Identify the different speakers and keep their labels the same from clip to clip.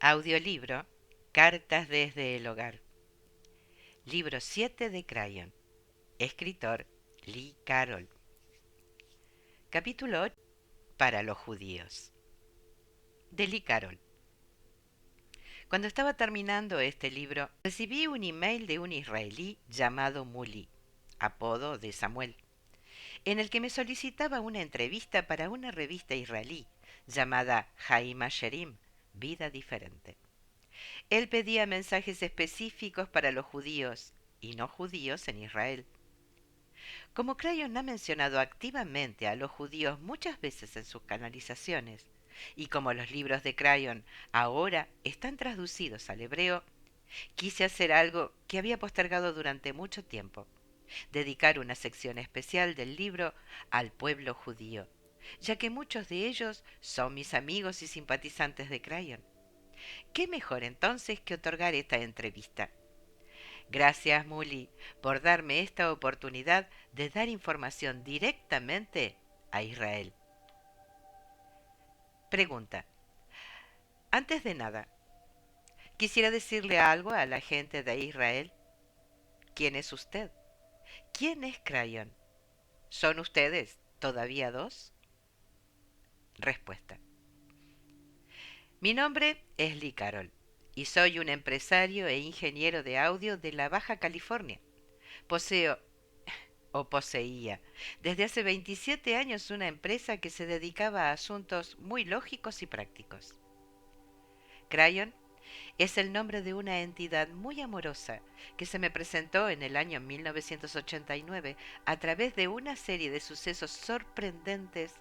Speaker 1: Audiolibro Cartas desde el hogar. Libro 7 de Crayon. Escritor Lee Carroll. Capítulo 8. Para los judíos. De Lee Carroll. Cuando estaba terminando este libro, recibí un email de un israelí llamado Muli, apodo de Samuel, en el que me solicitaba una entrevista para una revista israelí llamada Haim Sherim, Vida Diferente. Él pedía mensajes específicos para los judíos y no judíos en Israel. Como Crayon ha mencionado activamente a los judíos muchas veces en sus canalizaciones, y como los libros de Crayon ahora están traducidos al hebreo, quise hacer algo que había postergado durante mucho tiempo: dedicar una sección especial del libro al pueblo judío, ya que muchos de ellos son mis amigos y simpatizantes de Crayon. ¿Qué mejor entonces que otorgar esta entrevista? Gracias, Muli, por darme esta oportunidad de dar información directamente a Israel. Pregunta. Antes de nada, quisiera decirle algo a la gente de Israel. ¿Quién es usted? ¿Quién es Crayon? ¿Son ustedes todavía dos? Respuesta. Mi nombre es Lee Carroll y soy un empresario e ingeniero de audio de la Baja California. Poseo poseía desde hace 27 años una empresa que se dedicaba a asuntos muy lógicos y prácticos. Crayon es el nombre de una entidad muy amorosa que se me presentó en el año 1989 a través de una serie de sucesos sorprendentes,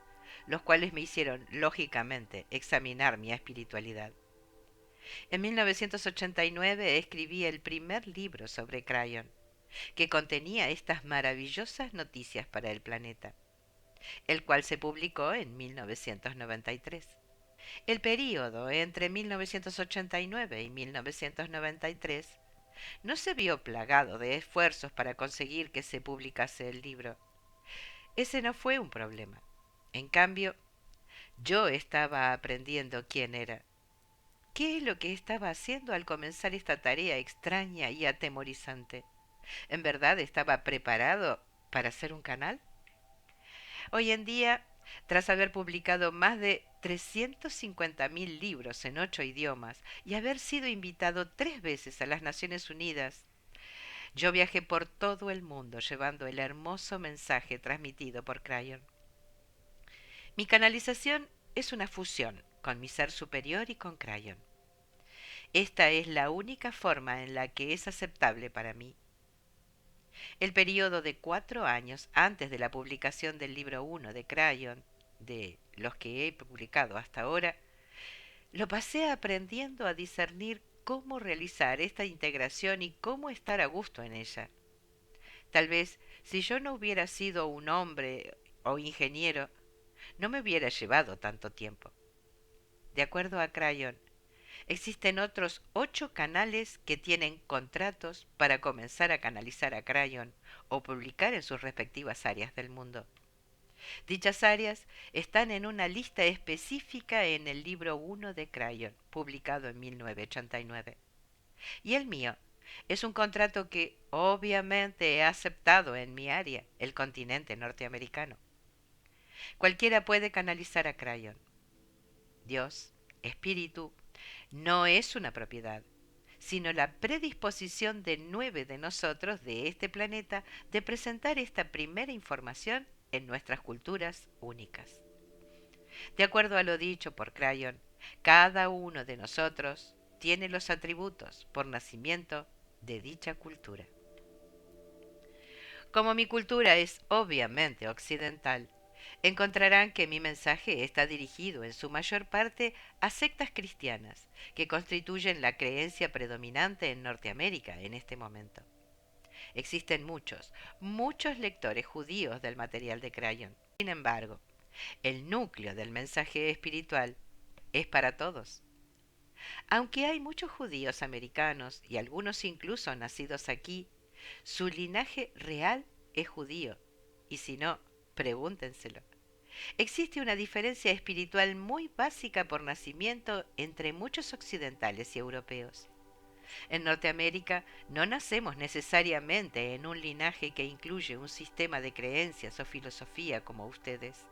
Speaker 1: los cuales me hicieron, lógicamente, examinar mi espiritualidad. En 1989 escribí el primer libro sobre Crayon, que contenía estas maravillosas noticias para el planeta, el cual se publicó en 1993. El período entre 1989 y 1993 no se vio plagado de esfuerzos para conseguir que se publicase el libro. Ese no fue un problema. En cambio, yo estaba aprendiendo quién era. ¿Qué es lo que estaba haciendo al comenzar esta tarea extraña y atemorizante? ¿En verdad estaba preparado para hacer un canal? Hoy en día, tras haber publicado más de 350.000 libros en 8 idiomas y haber sido invitado 3 veces a las Naciones Unidas, yo viajé por todo el mundo llevando el hermoso mensaje transmitido por Crayon. Mi canalización es una fusión con mi ser superior y con Crayon. Esta es la única forma en la que es aceptable para mí. El periodo de 4 años antes de la publicación del libro 1 de Crayon, de los que he publicado hasta ahora, lo pasé aprendiendo a discernir cómo realizar esta integración y cómo estar a gusto en ella. Tal vez si yo no hubiera sido un hombre o ingeniero, no me hubiera llevado tanto tiempo. De acuerdo a Crayon, existen otros 8 canales que tienen contratos para comenzar a canalizar a Crayon o publicar en sus respectivas áreas del mundo. Dichas áreas están en una lista específica en el libro 1 de Crayon, publicado en 1989. Y el mío es un contrato que obviamente he aceptado en mi área, el continente norteamericano. Cualquiera puede canalizar a Crayon. Dios, espíritu, no es una propiedad, sino la predisposición de 9 de nosotros de este planeta de presentar esta primera información en nuestras culturas únicas. De acuerdo a lo dicho por Crayon, cada uno de nosotros tiene los atributos por nacimiento de dicha cultura. Como mi cultura es obviamente occidental, encontrarán que mi mensaje está dirigido en su mayor parte a sectas cristianas, que constituyen la creencia predominante en Norteamérica en este momento. Existen muchos lectores judíos del material de Crayon. Sin embargo, el núcleo del mensaje espiritual es para todos. Aunque hay muchos judíos americanos y algunos incluso nacidos aquí, su linaje real es judío. Y si no, pregúntenselo. Existe una diferencia espiritual muy básica por nacimiento entre muchos occidentales y europeos. En Norteamérica no nacemos necesariamente en un linaje que incluye un sistema de creencias o filosofía como ustedes.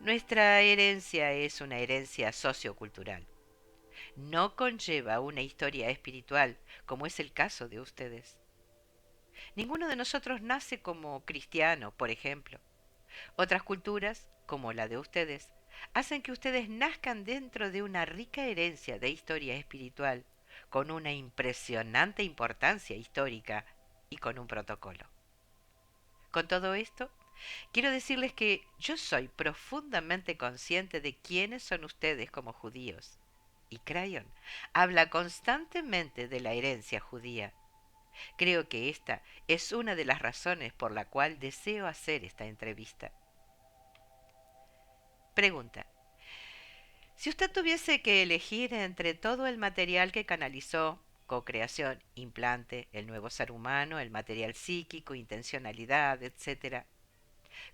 Speaker 1: Nuestra herencia es una herencia sociocultural. No conlleva una historia espiritual, como es el caso de ustedes. Ninguno de nosotros nace como cristiano, por ejemplo. Otras culturas, como la de ustedes, hacen que ustedes nazcan dentro de una rica herencia de historia espiritual, con una impresionante importancia histórica y con un protocolo. Con todo esto, quiero decirles que yo soy profundamente consciente de quiénes son ustedes como judíos. Y Crayon habla constantemente de la herencia judía. Creo que esta es una de las razones por la cual deseo hacer esta entrevista. Pregunta. Si usted tuviese que elegir entre todo el material que canalizó, co-creación, implante, el nuevo ser humano, el material psíquico, intencionalidad, etc.,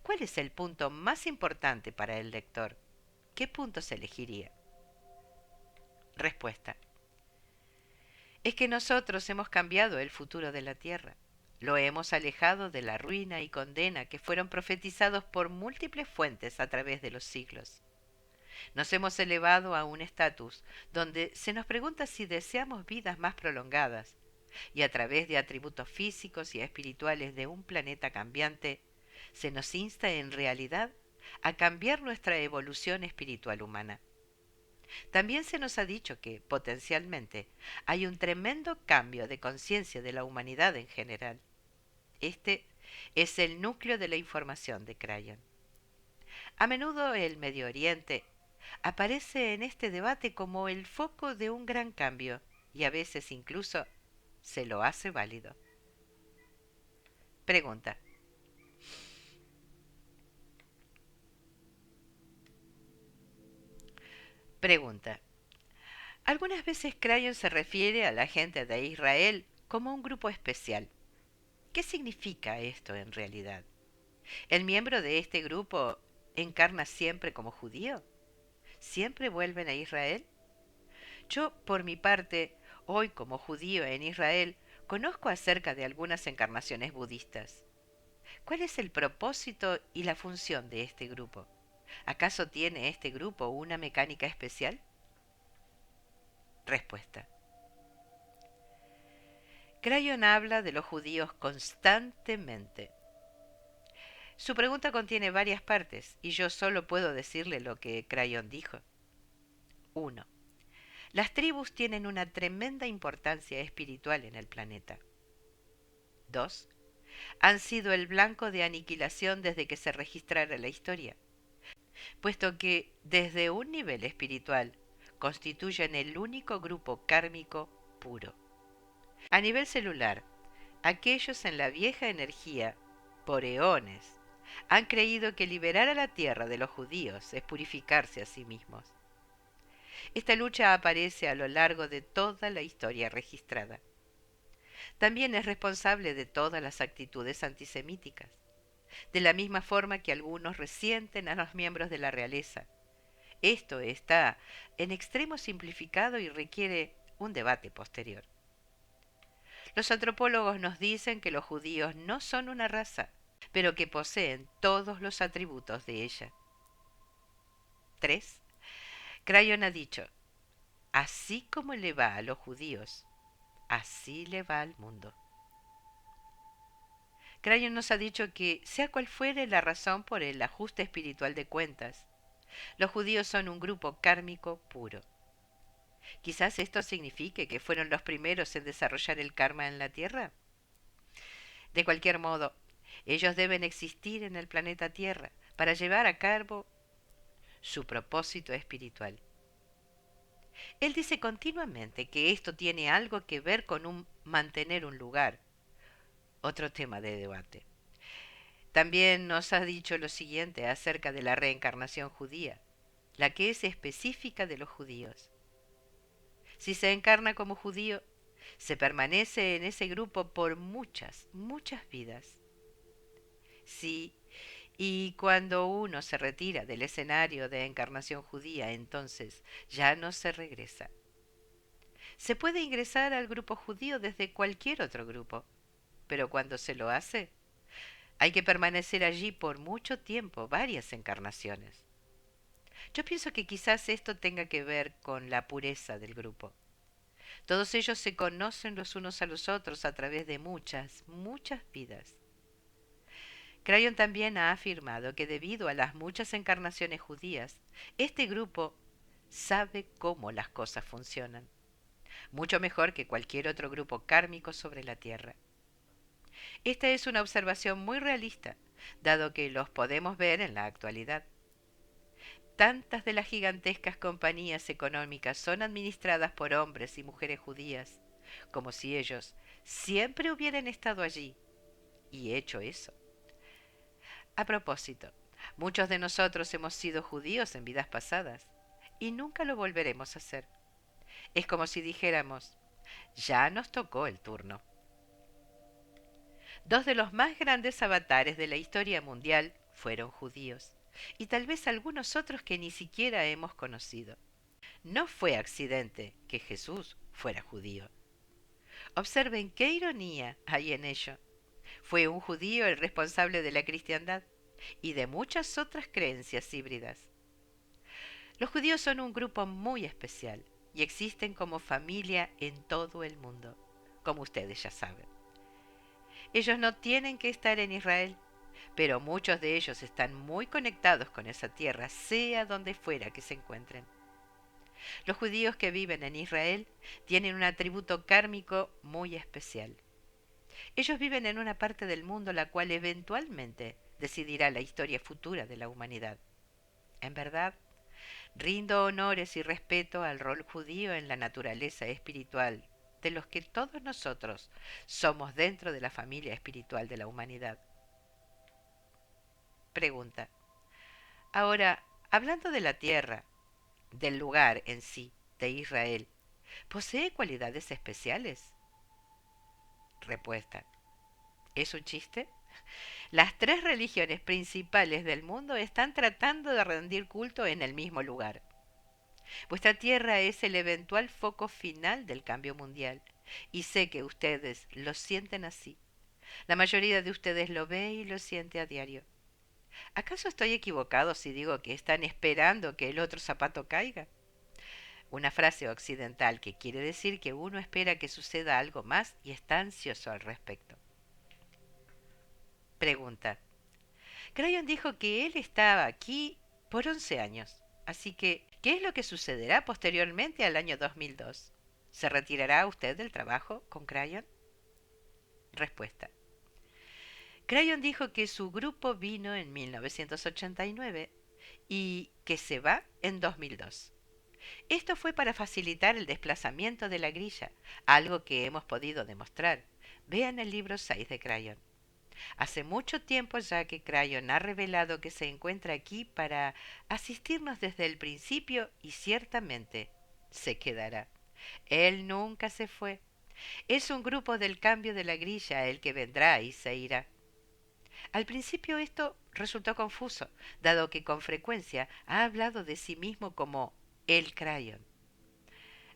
Speaker 1: ¿cuál es el punto más importante para el lector? ¿Qué puntos elegiría? Respuesta. Es que nosotros hemos cambiado el futuro de la Tierra. Lo hemos alejado de la ruina y condena que fueron profetizados por múltiples fuentes a través de los siglos. Nos hemos elevado a un estatus donde se nos pregunta si deseamos vidas más prolongadas, y a través de atributos físicos y espirituales de un planeta cambiante, se nos insta en realidad a cambiar nuestra evolución espiritual humana. También se nos ha dicho que, potencialmente, hay un tremendo cambio de conciencia de la humanidad en general. Este es el núcleo de la información de Crayon. A menudo el Medio Oriente aparece en este debate como el foco de un gran cambio y a veces incluso se lo hace válido. Pregunta. Pregunta. Algunas veces Crayon se refiere a la gente de Israel como un grupo especial. ¿Qué significa esto en realidad? ¿El miembro de este grupo encarna siempre como judío? ¿Siempre vuelven a Israel? Yo, por mi parte, hoy como judío en Israel, conozco acerca de algunas encarnaciones budistas. ¿Cuál es el propósito y la función de este grupo? ¿Acaso tiene este grupo una mecánica especial? Respuesta. Crayon habla de los judíos constantemente. Su pregunta contiene varias partes y yo solo puedo decirle lo que Crayon dijo. 1. Las tribus tienen una tremenda importancia espiritual en el planeta. 2. Han sido el blanco de aniquilación desde que se registrara la historia, puesto que, desde un nivel espiritual, constituyen el único grupo kármico puro. A nivel celular, aquellos en la vieja energía, por eones, han creído que liberar a la tierra de los judíos es purificarse a sí mismos. Esta lucha aparece a lo largo de toda la historia registrada. También es responsable de todas las actitudes antisemíticas, de la misma forma que algunos resienten a los miembros de la realeza. Esto está en extremo simplificado y requiere un debate posterior. Los antropólogos nos dicen que los judíos no son una raza, pero que poseen todos los atributos de ella. 3. Crayon ha dicho, así como le va a los judíos, así le va al mundo. Crayon nos ha dicho que, sea cual fuere la razón por el ajuste espiritual de cuentas, los judíos son un grupo kármico puro. Quizás esto signifique que fueron los primeros en desarrollar el karma en la Tierra. De cualquier modo, ellos deben existir en el planeta Tierra para llevar a cabo su propósito espiritual. Él dice continuamente que esto tiene algo que ver con mantener un lugar, otro tema de debate. También nos ha dicho lo siguiente acerca de la reencarnación judía, la que es específica de los judíos. Si se encarna como judío, se permanece en ese grupo por muchas, muchas vidas. Si Y cuando uno se retira del escenario de encarnación judía, entonces ya no se regresa. Se puede ingresar al grupo judío desde cualquier otro grupo, pero cuando se lo hace, hay que permanecer allí por mucho tiempo, varias encarnaciones. Yo pienso que quizás esto tenga que ver con la pureza del grupo. Todos ellos se conocen los unos a los otros a través de muchas, muchas vidas. Crayon también ha afirmado que debido a las muchas encarnaciones judías, este grupo sabe cómo las cosas funcionan, mucho mejor que cualquier otro grupo kármico sobre la Tierra. Esta es una observación muy realista, dado que los podemos ver en la actualidad. Tantas de las gigantescas compañías económicas son administradas por hombres y mujeres judías, como si ellos siempre hubieran estado allí y hecho eso. A propósito, muchos de nosotros hemos sido judíos en vidas pasadas y nunca lo volveremos a hacer. Es como si dijéramos, ya nos tocó el turno. Dos de los más grandes avatares de la historia mundial fueron judíos, y tal vez algunos otros que ni siquiera hemos conocido. No fue accidente que Jesús fuera judío. Observen qué ironía hay en ello. Fue un judío el responsable de la cristiandad y de muchas otras creencias híbridas. Los judíos son un grupo muy especial y existen como familia en todo el mundo, como ustedes ya saben. Ellos no tienen que estar en Israel, pero muchos de ellos están muy conectados con esa tierra, sea donde fuera que se encuentren. Los judíos que viven en Israel tienen un atributo kármico muy especial. Ellos viven en una parte del mundo la cual eventualmente decidirá la historia futura de la humanidad. En verdad, rindo honores y respeto al rol judío en la naturaleza espiritual de los que todos nosotros somos dentro de la familia espiritual de la humanidad. Pregunta. Ahora, hablando de la tierra, del lugar en sí, de Israel, ¿posee cualidades especiales? Respuesta. ¿Es un chiste? Las tres religiones principales del mundo están tratando de rendir culto en el mismo lugar. Vuestra tierra es el eventual foco final del cambio mundial, y sé que ustedes lo sienten así. La mayoría de ustedes lo ve y lo siente a diario. ¿Acaso estoy equivocado si digo que están esperando que el otro zapato caiga? Una frase occidental que quiere decir que uno espera que suceda algo más y está ansioso al respecto. Pregunta. Crayon dijo que él estaba aquí por 11 años, así que, ¿qué es lo que sucederá posteriormente al año 2002? ¿Se retirará usted del trabajo con Crayon? Respuesta. Crayon dijo que su grupo vino en 1989 y que se va en 2002. Esto fue para facilitar el desplazamiento de la grilla, algo que hemos podido demostrar. Vean el libro 6 de Crayon. Hace mucho tiempo ya que Crayon ha revelado que se encuentra aquí para asistirnos desde el principio y ciertamente se quedará. Él nunca se fue. Es un grupo del cambio de la grilla el que vendrá y se irá. Al principio esto resultó confuso, dado que con frecuencia ha hablado de sí mismo como el Crayon.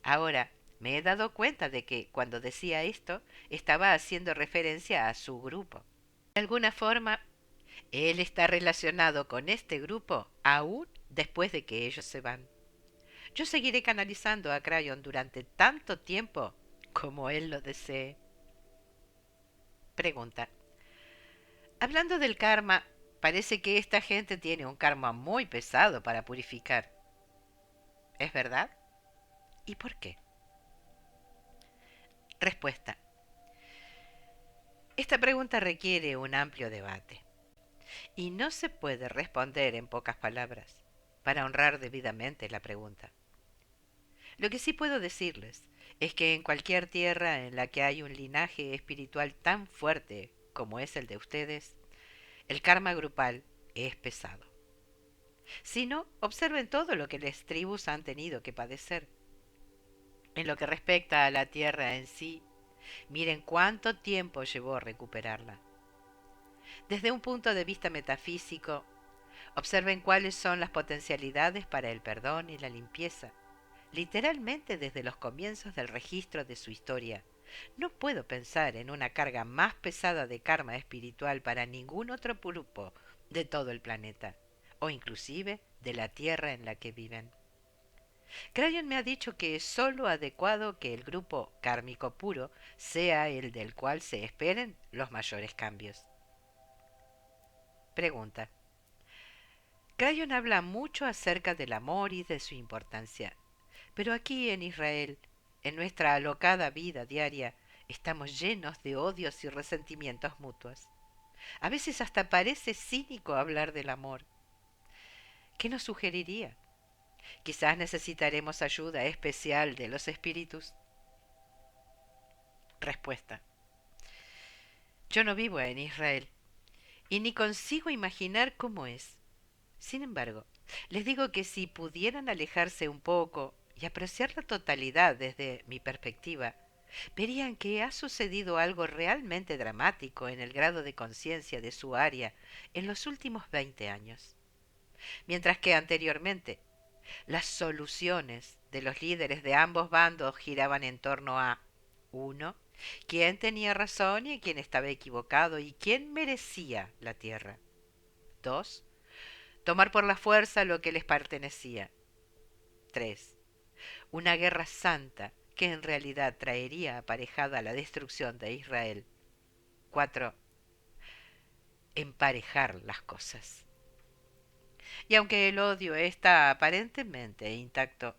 Speaker 1: Ahora, me he dado cuenta de que cuando decía esto, estaba haciendo referencia a su grupo. De alguna forma, él está relacionado con este grupo aún después de que ellos se van. Yo seguiré canalizando a Crayon durante tanto tiempo como él lo desee. Pregunta. Hablando del karma, parece que esta gente tiene un karma muy pesado para purificar. ¿Es verdad? ¿Y por qué? Respuesta. Esta pregunta requiere un amplio debate y no se puede responder en pocas palabras para honrar debidamente la pregunta. Lo que sí puedo decirles es que en cualquier tierra en la que hay un linaje espiritual tan fuerte como es el de ustedes, el karma grupal es pesado. Si no, observen todo lo que las tribus han tenido que padecer. En lo que respecta a la tierra en sí, miren cuánto tiempo llevó recuperarla. Desde un punto de vista metafísico, observen cuáles son las potencialidades para el perdón y la limpieza. Literalmente desde los comienzos del registro de su historia, no puedo pensar en una carga más pesada de karma espiritual para ningún otro grupo de todo el planeta, o inclusive de la tierra en la que viven. Crayon me ha dicho que es sólo adecuado que el grupo kármico puro sea el del cual se esperen los mayores cambios. Pregunta. Crayon habla mucho acerca del amor y de su importancia, pero aquí en Israel, en nuestra alocada vida diaria, estamos llenos de odios y resentimientos mutuos. A veces hasta parece cínico hablar del amor. ¿Qué nos sugeriría? Quizás necesitaremos ayuda especial de los espíritus. Respuesta. Yo no vivo en Israel y ni consigo imaginar cómo es. Sin embargo, les digo que si pudieran alejarse un poco y apreciar la totalidad desde mi perspectiva, verían que ha sucedido algo realmente dramático en el grado de conciencia de su área en los últimos 20 años. Mientras que anteriormente las soluciones de los líderes de ambos bandos giraban en torno a uno, quién tenía razón y quién estaba equivocado y quién merecía la tierra. 2. Tomar por la fuerza lo que les pertenecía. 3. Una guerra santa que en realidad traería aparejada la destrucción de Israel. 4. Emparejar las cosas. Y aunque el odio está aparentemente intacto,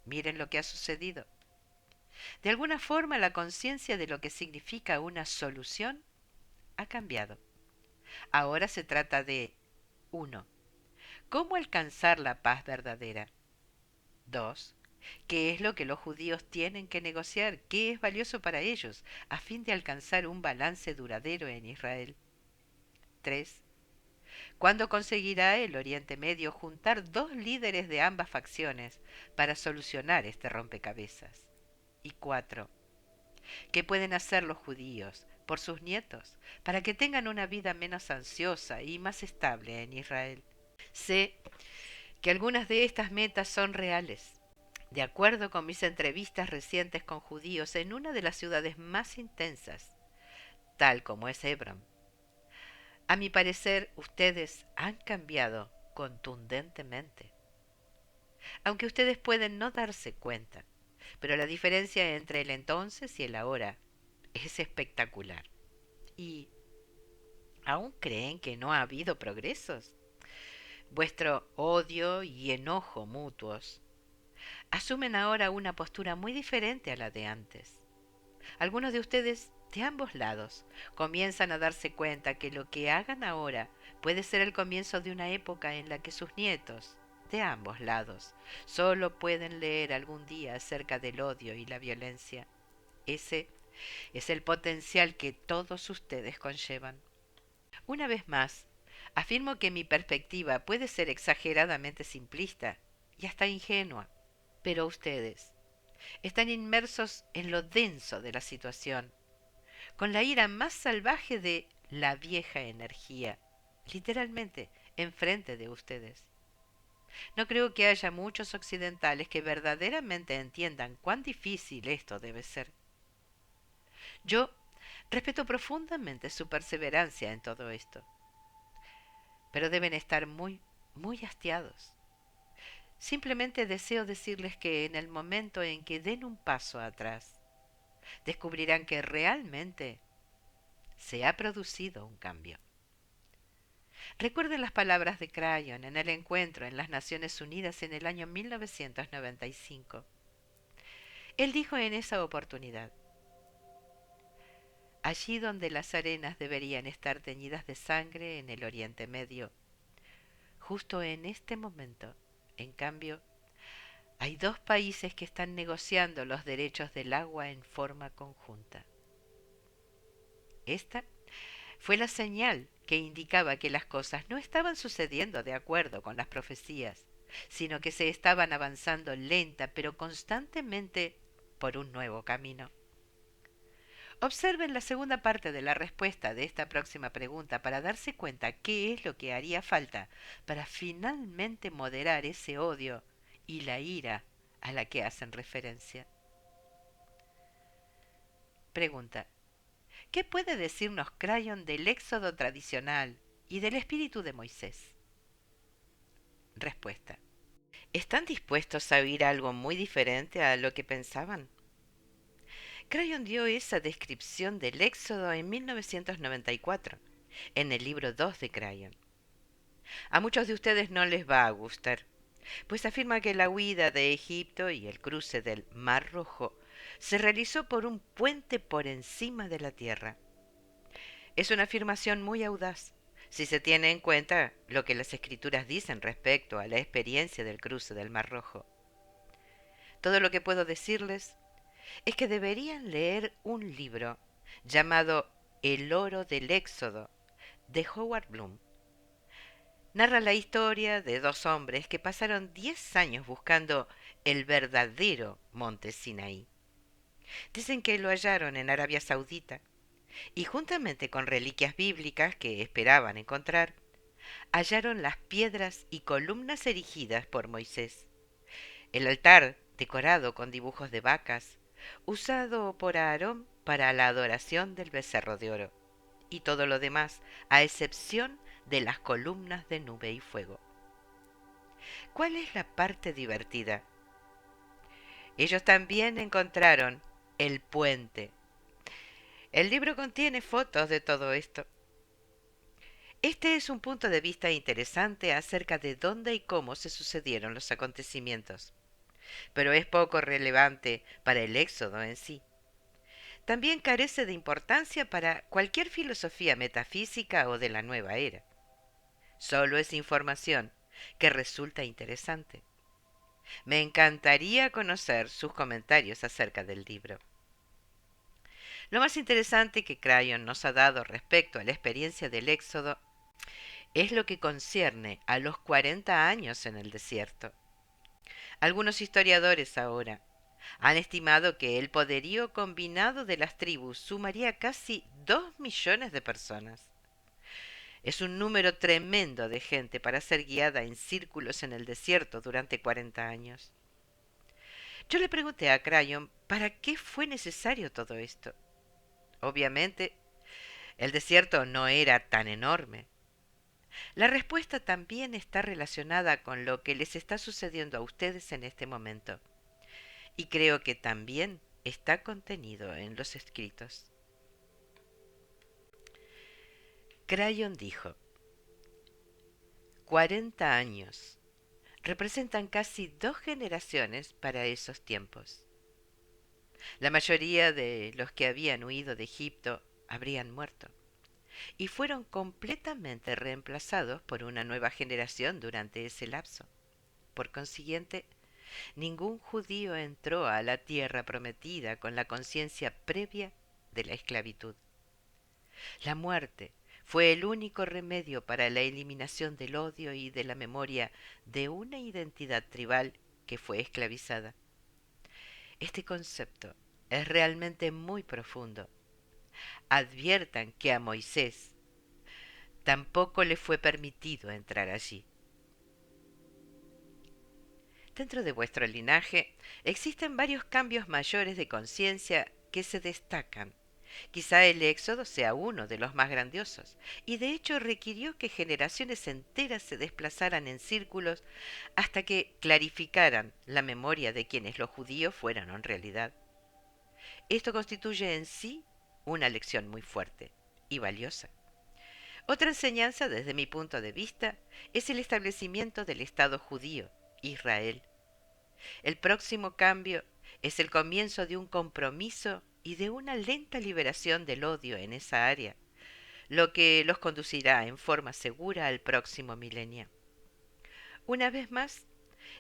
Speaker 1: miren lo que ha sucedido. De alguna forma la conciencia de lo que significa una solución ha cambiado. Ahora se trata de 1. ¿Cómo alcanzar la paz verdadera? 2. ¿Qué es lo que los judíos tienen que negociar? ¿Qué es valioso para ellos a fin de alcanzar un balance duradero en Israel? 3. ¿Cuándo conseguirá el Oriente Medio juntar dos líderes de ambas facciones para solucionar este rompecabezas? Y 4. ¿Qué pueden hacer los judíos por sus nietos para que tengan una vida menos ansiosa y más estable en Israel? Sé que algunas de estas metas son reales. De acuerdo con mis entrevistas recientes con judíos en una de las ciudades más intensas, tal como es Hebrón, a mi parecer ustedes han cambiado contundentemente. Aunque ustedes pueden no darse cuenta, pero la diferencia entre el entonces y el ahora es espectacular. ¿Y aún creen que no ha habido progresos? Vuestro odio y enojo mutuos asumen ahora una postura muy diferente a la de antes. Algunos de ustedes, de ambos lados, comienzan a darse cuenta que lo que hagan ahora puede ser el comienzo de una época en la que sus nietos, de ambos lados, solo pueden leer algún día acerca del odio y la violencia. Ese es el potencial que todos ustedes conllevan. Una vez más, afirmo que mi perspectiva puede ser exageradamente simplista y hasta ingenua, pero ustedes están inmersos en lo denso de la situación, con la ira más salvaje de la vieja energía, literalmente enfrente de ustedes. No creo que haya muchos occidentales que verdaderamente entiendan cuán difícil esto debe ser. Yo respeto profundamente su perseverancia en todo esto, pero deben estar muy, muy hastiados. Simplemente deseo decirles que en el momento en que den un paso atrás, descubrirán que realmente se ha producido un cambio. Recuerden las palabras de Crayon en el encuentro en las Naciones Unidas en el año 1995. Él dijo en esa oportunidad: allí donde las arenas deberían estar teñidas de sangre en el Oriente Medio, justo en este momento, en cambio, hay dos países que están negociando los derechos del agua en forma conjunta. Esta fue la señal que indicaba que las cosas no estaban sucediendo de acuerdo con las profecías, sino que se estaban avanzando lenta pero constantemente por un nuevo camino. Observen la segunda parte de la respuesta de esta próxima pregunta para darse cuenta qué es lo que haría falta para finalmente moderar ese odio y la ira a la que hacen referencia. Pregunta: ¿qué puede decirnos Crayon del éxodo tradicional y del espíritu de Moisés? Respuesta: ¿están dispuestos a oír algo muy diferente a lo que pensaban? Crayon dio esa descripción del éxodo en 1994, en el libro 2 de Crayon. A muchos de ustedes no les va a gustar, pues afirma que la huida de Egipto y el cruce del Mar Rojo se realizó por un puente por encima de la tierra. Es una afirmación muy audaz, si se tiene en cuenta lo que las escrituras dicen respecto a la experiencia del cruce del Mar Rojo. Todo lo que puedo decirles es que deberían leer un libro llamado El oro del Éxodo, de Howard Bloom. Narra la historia de dos hombres que pasaron 10 años buscando el verdadero monte Sinaí. Dicen que lo hallaron en Arabia Saudita y juntamente con reliquias bíblicas que esperaban encontrar, hallaron las piedras y columnas erigidas por Moisés, el altar decorado con dibujos de vacas, usado por Aarón para la adoración del becerro de oro, y todo lo demás, a excepción de las columnas de nube y fuego. ¿Cuál es la parte divertida? Ellos también encontraron el puente. El libro contiene fotos de todo esto. Este es un punto de vista interesante acerca de dónde y cómo se sucedieron los acontecimientos, pero es poco relevante para el éxodo en sí. También carece de importancia para cualquier filosofía metafísica o de la nueva era. Solo es información que resulta interesante. Me encantaría conocer sus comentarios acerca del libro. Lo más interesante que Crayon nos ha dado respecto a la experiencia del Éxodo es lo que concierne a los 40 años en el desierto. Algunos historiadores ahora han estimado que el poderío combinado de las tribus sumaría casi 2 millones de personas. Es un número tremendo de gente para ser guiada en círculos en el desierto durante 40 años. Yo le pregunté a Crayon para qué fue necesario todo esto. Obviamente, el desierto no era tan enorme. La respuesta también está relacionada con lo que les está sucediendo a ustedes en este momento, y creo que también está contenido en los escritos. Crayon dijo: 40 años representan casi 2 generaciones para esos tiempos. La mayoría de los que habían huido de Egipto habrían muerto y fueron completamente reemplazados por una nueva generación durante ese lapso. Por consiguiente, ningún judío entró a la tierra prometida con la conciencia previa de la esclavitud. La muerte fue el único remedio para la eliminación del odio y de la memoria de una identidad tribal que fue esclavizada. Este concepto es realmente muy profundo. Adviertan que a Moisés tampoco le fue permitido entrar allí. Dentro de vuestro linaje existen varios cambios mayores de conciencia que se destacan. Quizá el éxodo sea uno de los más grandiosos, y de hecho requirió que generaciones enteras se desplazaran en círculos hasta que clarificaran la memoria de quienes los judíos fueron en realidad. Esto constituye en sí una lección muy fuerte y valiosa. Otra enseñanza desde mi punto de vista es el establecimiento del Estado judío, Israel. El próximo cambio es el comienzo de un compromiso y de una lenta liberación del odio en esa área, lo que los conducirá en forma segura al próximo milenio. Una vez más,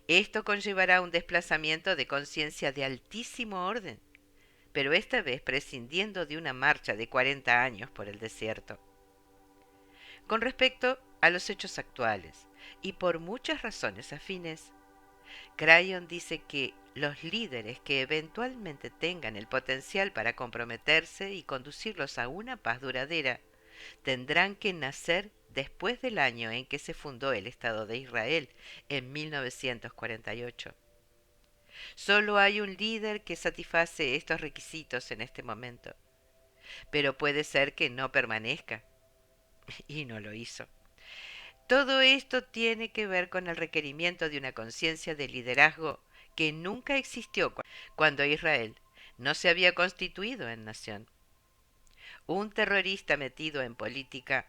Speaker 1: esto conllevará un desplazamiento de conciencia de altísimo orden, pero esta vez prescindiendo de una marcha de 40 años por el desierto. Con respecto a los hechos actuales, y por muchas razones afines, Crayon dice que los líderes que eventualmente tengan el potencial para comprometerse y conducirlos a una paz duradera tendrán que nacer después del año en que se fundó el Estado de Israel, en 1948. Solo hay un líder que satisface estos requisitos en este momento, pero puede ser que no permanezca, y no lo hizo. Todo esto tiene que ver con el requerimiento de una conciencia de liderazgo que nunca existió cuando Israel no se había constituido en nación. Un terrorista metido en política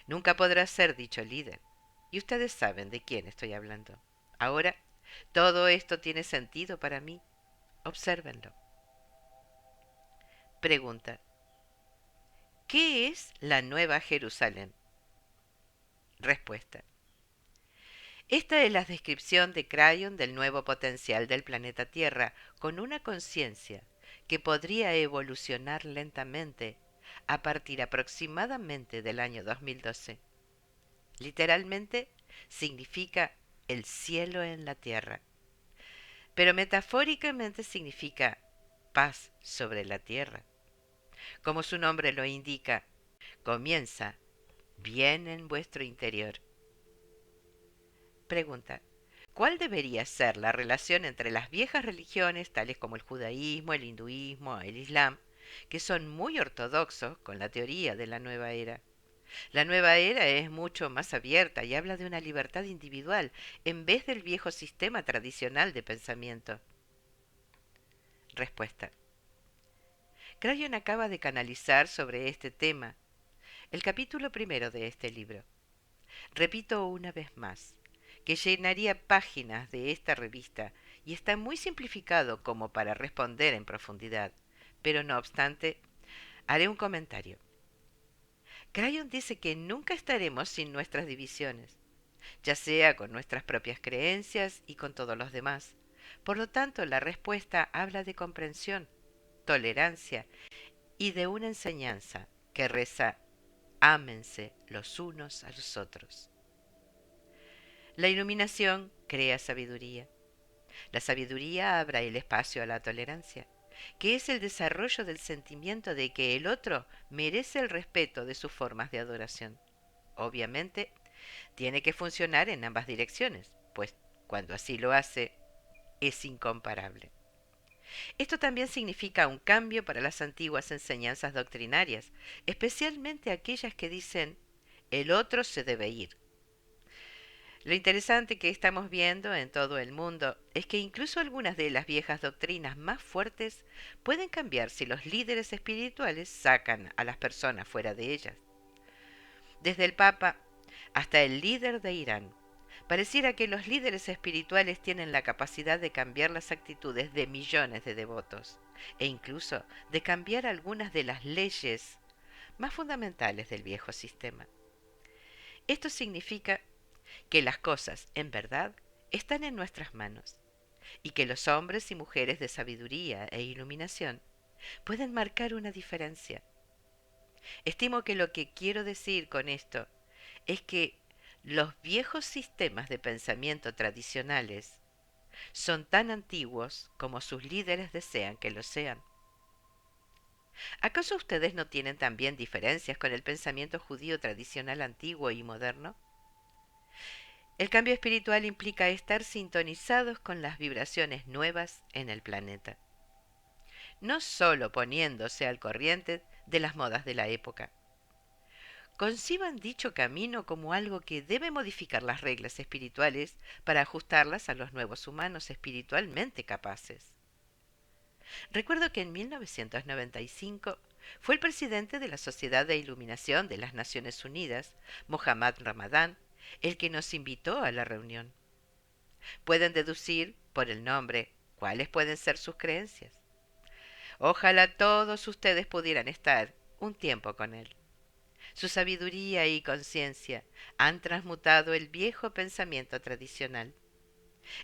Speaker 1: nunca podrá ser dicho líder. Y ustedes saben de quién estoy hablando. Ahora, todo esto tiene sentido para mí. Obsérvenlo. Pregunta. ¿Qué es la Nueva Jerusalén? Respuesta. Esta es la descripción de Crayon del nuevo potencial del planeta Tierra con una conciencia que podría evolucionar lentamente a partir aproximadamente del año 2012. Literalmente significa el cielo en la tierra, pero metafóricamente significa paz sobre la tierra. Como su nombre lo indica, comienza bien en vuestro interior. Pregunta. ¿Cuál debería ser la relación entre las viejas religiones, tales como el judaísmo, el hinduismo, el islam, que son muy ortodoxos con la teoría de la nueva era? La nueva era es mucho más abierta y habla de una libertad individual en vez del viejo sistema tradicional de pensamiento. Respuesta. Crayon acaba de canalizar sobre este tema el capítulo primero de este libro. Repito una vez más, que llenaría páginas de esta revista y está muy simplificado como para responder en profundidad, pero no obstante, haré un comentario. Crayon dice que nunca estaremos sin nuestras divisiones, ya sea con nuestras propias creencias y con todos los demás. Por lo tanto, la respuesta habla de comprensión, tolerancia y de una enseñanza que reza: ámense los unos a los otros. La iluminación crea sabiduría. La sabiduría abre el espacio a la tolerancia, que es el desarrollo del sentimiento de que el otro merece el respeto de sus formas de adoración. Obviamente, tiene que funcionar en ambas direcciones, pues cuando así lo hace, es incomparable. Esto también significa un cambio para las antiguas enseñanzas doctrinarias, especialmente aquellas que dicen el otro se debe ir. Lo interesante que estamos viendo en todo el mundo es que incluso algunas de las viejas doctrinas más fuertes pueden cambiar si los líderes espirituales sacan a las personas fuera de ellas. Desde el Papa hasta el líder de Irán, pareciera que los líderes espirituales tienen la capacidad de cambiar las actitudes de millones de devotos e incluso de cambiar algunas de las leyes más fundamentales del viejo sistema. Esto significa que las cosas, en verdad, están en nuestras manos y que los hombres y mujeres de sabiduría e iluminación pueden marcar una diferencia. Estimo que lo que quiero decir con esto es que los viejos sistemas de pensamiento tradicionales son tan antiguos como sus líderes desean que lo sean. ¿Acaso ustedes no tienen también diferencias con el pensamiento judío tradicional antiguo y moderno? El cambio espiritual implica estar sintonizados con las vibraciones nuevas en el planeta, no solo poniéndose al corriente de las modas de la época. Conciban dicho camino como algo que debe modificar las reglas espirituales para ajustarlas a los nuevos humanos espiritualmente capaces. Recuerdo que en 1995 fue el presidente de la Sociedad de Iluminación de las Naciones Unidas, Mohammad Ramadán, el que nos invitó a la reunión. Pueden deducir por el nombre cuáles pueden ser sus creencias. Ojalá todos ustedes pudieran estar un tiempo con él. Su sabiduría y conciencia han transmutado el viejo pensamiento tradicional.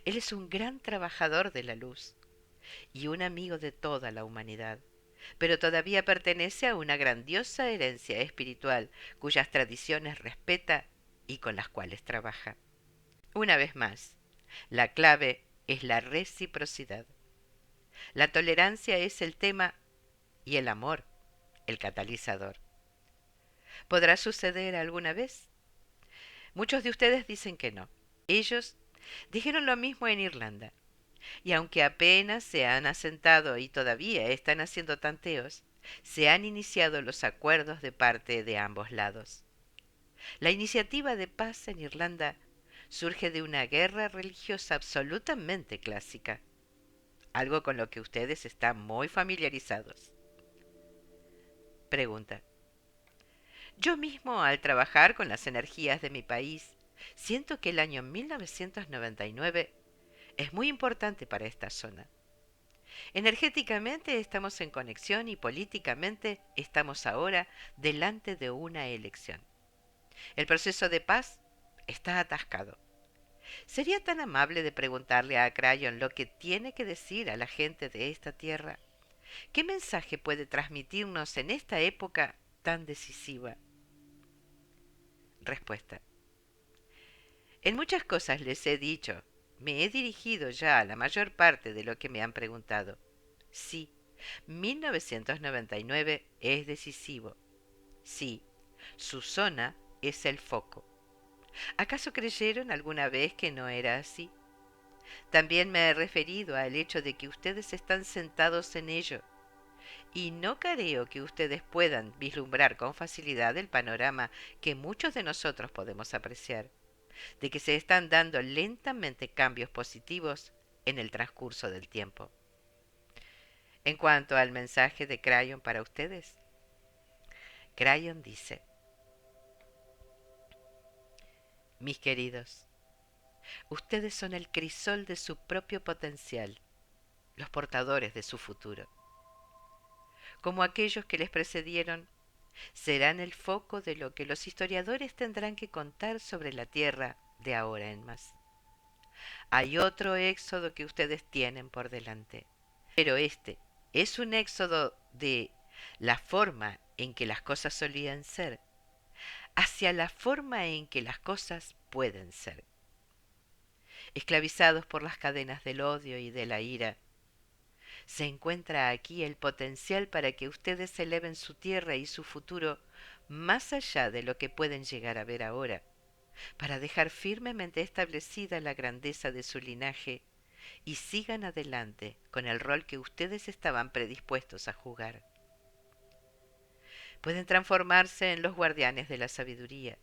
Speaker 1: Él es un gran trabajador de la luz y un amigo de toda la humanidad, pero todavía pertenece a una grandiosa herencia espiritual cuyas tradiciones respeta y con las cuales trabaja. Una vez más, La clave es la reciprocidad. La tolerancia es el tema y el amor el catalizador. ¿Podrá suceder alguna vez? Muchos de ustedes dicen que no. Ellos dijeron lo mismo en Irlanda. Y aunque apenas se han asentado y todavía están haciendo tanteos, se han iniciado los acuerdos de parte de ambos lados. La iniciativa de paz en Irlanda surge de una guerra religiosa absolutamente clásica, algo con lo que ustedes están muy familiarizados. Pregunta. Yo mismo, al trabajar con las energías de mi país, siento que el año 1999 es muy importante para esta zona. Energéticamente estamos en conexión y políticamente estamos ahora delante de una elección. El proceso de paz está atascado. ¿Sería tan amable de preguntarle a Crayon lo que tiene que decir a la gente de esta tierra? ¿Qué mensaje puede transmitirnos en esta época tan decisiva? Respuesta. En muchas cosas les he dicho, me he dirigido ya a la mayor parte de lo que me han preguntado. Sí, 1999 es decisivo. Sí, su zona es el foco. ¿Acaso creyeron alguna vez que no era así? También me he referido al hecho de que ustedes están sentados en ello, y no creo que ustedes puedan vislumbrar con facilidad el panorama que muchos de nosotros podemos apreciar, de que se están dando lentamente cambios positivos en el transcurso del tiempo. En cuanto al mensaje de Crayon para ustedes, Crayon dice: mis queridos, ustedes son el crisol de su propio potencial, los portadores de su futuro. Como aquellos que les precedieron, serán el foco de lo que los historiadores tendrán que contar sobre la Tierra de ahora en más. Hay otro éxodo que ustedes tienen por delante, pero este es un éxodo de la forma en que las cosas solían ser hacia la forma en que las cosas pueden ser. Esclavizados por las cadenas del odio y de la ira, se encuentra aquí el potencial para que ustedes eleven su tierra y su futuro más allá de lo que pueden llegar a ver ahora, para dejar firmemente establecida la grandeza de su linaje y sigan adelante con el rol que ustedes estaban predispuestos a jugar. Pueden transformarse en los guardianes de la sabiduría,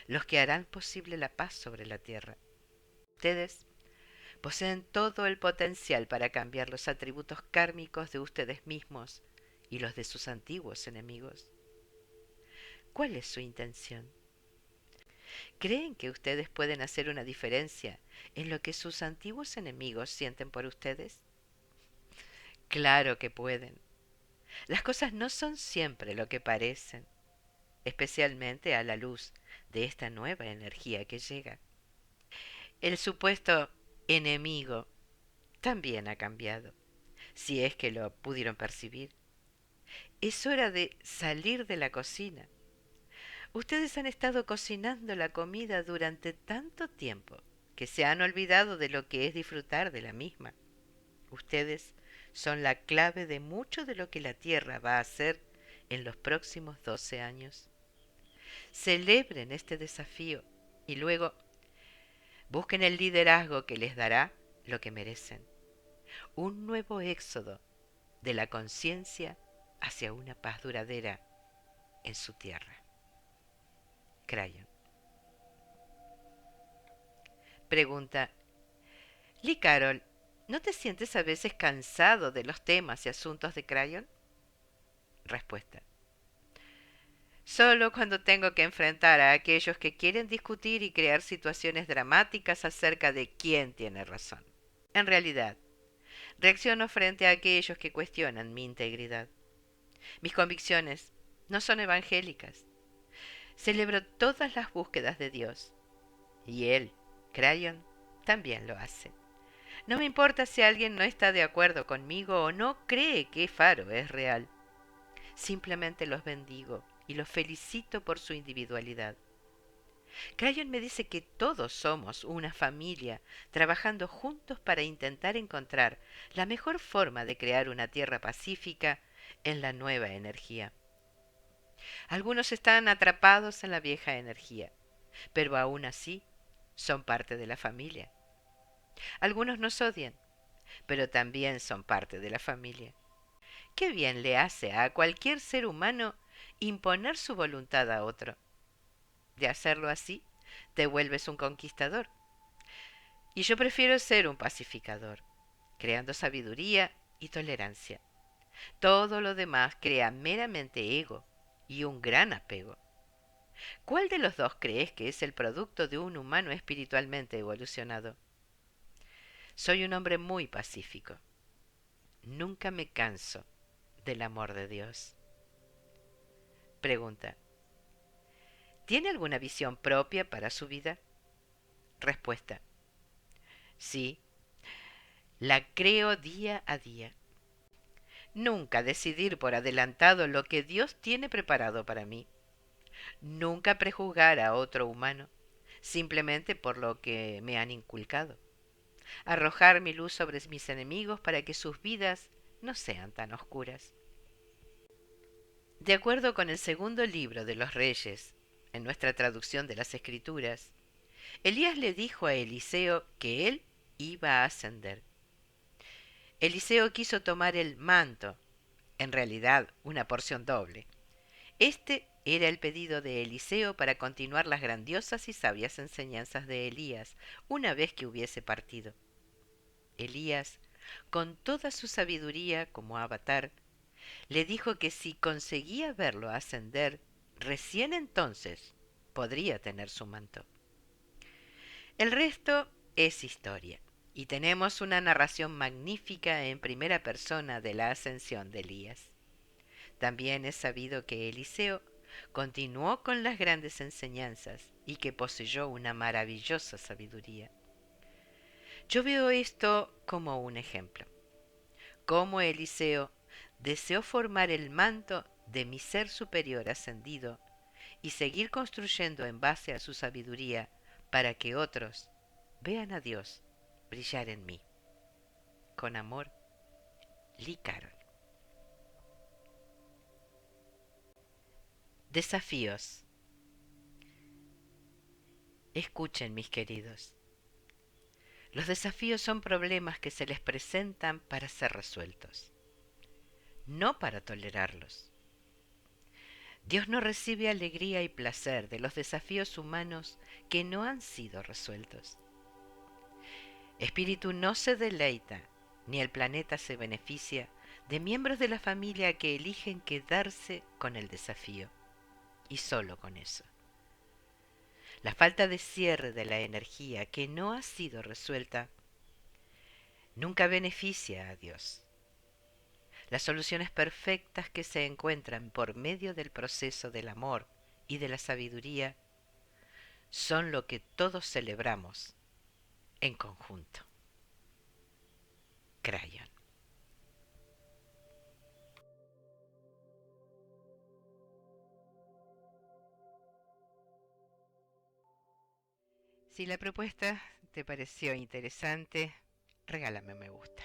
Speaker 1: los que harán posible la paz sobre la tierra. Ustedes poseen todo el potencial para cambiar los atributos kármicos de ustedes mismos y los de sus antiguos enemigos. ¿Cuál es su intención? ¿Creen que ustedes pueden hacer una diferencia en lo que sus antiguos enemigos sienten por ustedes? Claro que pueden. Las cosas no son siempre lo que parecen, especialmente a la luz de esta nueva energía que llega. El supuesto enemigo también ha cambiado, si es que lo pudieron percibir. Es hora de salir de la cocina. Ustedes han estado cocinando la comida durante tanto tiempo que se han olvidado de lo que es disfrutar de la misma. Ustedes son la clave de mucho de lo que la Tierra va a hacer en los próximos 12 años. Celebren este desafío y luego busquen el liderazgo que les dará lo que merecen. Un nuevo éxodo de la conciencia hacia una paz duradera en su tierra. Crayon. Pregunta. Lee Carroll, ¿no te sientes a veces cansado de los temas y asuntos de Crayon? Respuesta. Solo cuando tengo que enfrentar a aquellos que quieren discutir y crear situaciones dramáticas acerca de quién tiene razón. En realidad, reacciono frente a aquellos que cuestionan mi integridad. Mis convicciones no son evangélicas. Celebro todas las búsquedas de Dios. Y él, Crayon, también lo hace. No me importa si alguien no está de acuerdo conmigo o no cree que Faro es real. Simplemente los bendigo y los felicito por su individualidad. Crayon me dice que todos somos una familia trabajando juntos para intentar encontrar la mejor forma de crear una tierra pacífica en la nueva energía. Algunos están atrapados en la vieja energía, pero aún así son parte de la familia. Algunos nos odian, pero también son parte de la familia. ¿Qué bien le hace a cualquier ser humano imponer su voluntad a otro? De hacerlo así, te vuelves un conquistador. Y yo prefiero ser un pacificador, creando sabiduría y tolerancia. Todo lo demás crea meramente ego y un gran apego. ¿Cuál de los dos crees que es el producto de un humano espiritualmente evolucionado? Soy un hombre muy pacífico. Nunca me canso del amor de Dios. Pregunta. ¿Tiene alguna visión propia para su vida? Respuesta. Sí, la creo día a día. Nunca decidir por adelantado lo que Dios tiene preparado para mí. Nunca prejuzgar a otro humano, simplemente por lo que me han inculcado. Arrojar mi luz sobre mis enemigos para que sus vidas no sean tan oscuras. De acuerdo con el segundo libro de los Reyes, en nuestra traducción de las Escrituras, Elías le dijo a Eliseo que él iba a ascender. Eliseo quiso tomar el manto, en realidad una porción doble. Este era el pedido de Eliseo para continuar las grandiosas y sabias enseñanzas de Elías una vez que hubiese partido. Elías, con toda su sabiduría como avatar, le dijo que si conseguía verlo ascender, recién entonces podría tener su manto. El resto es historia, y tenemos una narración magnífica en primera persona de la ascensión de Elías. También es sabido que Eliseo continuó con las grandes enseñanzas y que poseyó una maravillosa sabiduría. Yo veo esto como un ejemplo. Cómo Eliseo deseó formar el manto de mi ser superior ascendido y seguir construyendo en base a su sabiduría para que otros vean a Dios brillar en mí. Con amor, Lee Carroll. Desafíos. Escuchen, mis queridos. Los desafíos son problemas que se les presentan para ser resueltos, no para tolerarlos. Dios no recibe alegría y placer de los desafíos humanos que no han sido resueltos. Espíritu no se deleita, ni el planeta se beneficia de miembros de la familia que eligen quedarse con el desafío, y solo con eso. La falta de cierre de la energía que no ha sido resuelta nunca beneficia a Dios. Las soluciones perfectas que se encuentran por medio del proceso del amor y de la sabiduría son lo que todos celebramos en conjunto. Crayon. Si la propuesta te pareció interesante, regálame un me gusta.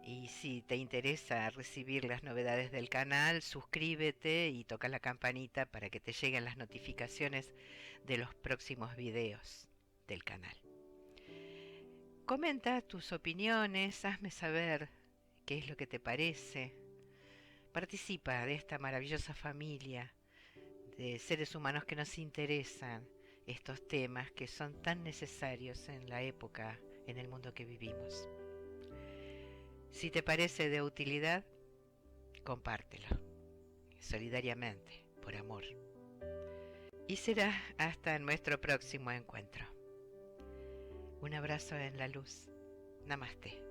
Speaker 1: Y si te interesa recibir las novedades del canal, suscríbete y toca la campanita para que te lleguen las notificaciones de los próximos videos del canal. Comenta tus opiniones, hazme saber qué es lo que te parece. Participa de esta maravillosa familia de seres humanos que nos interesan estos temas que son tan necesarios en la época, en el mundo que vivimos. Si te parece de utilidad, compártelo, solidariamente, por amor. Y será hasta nuestro próximo encuentro. Un abrazo en la luz. Namaste.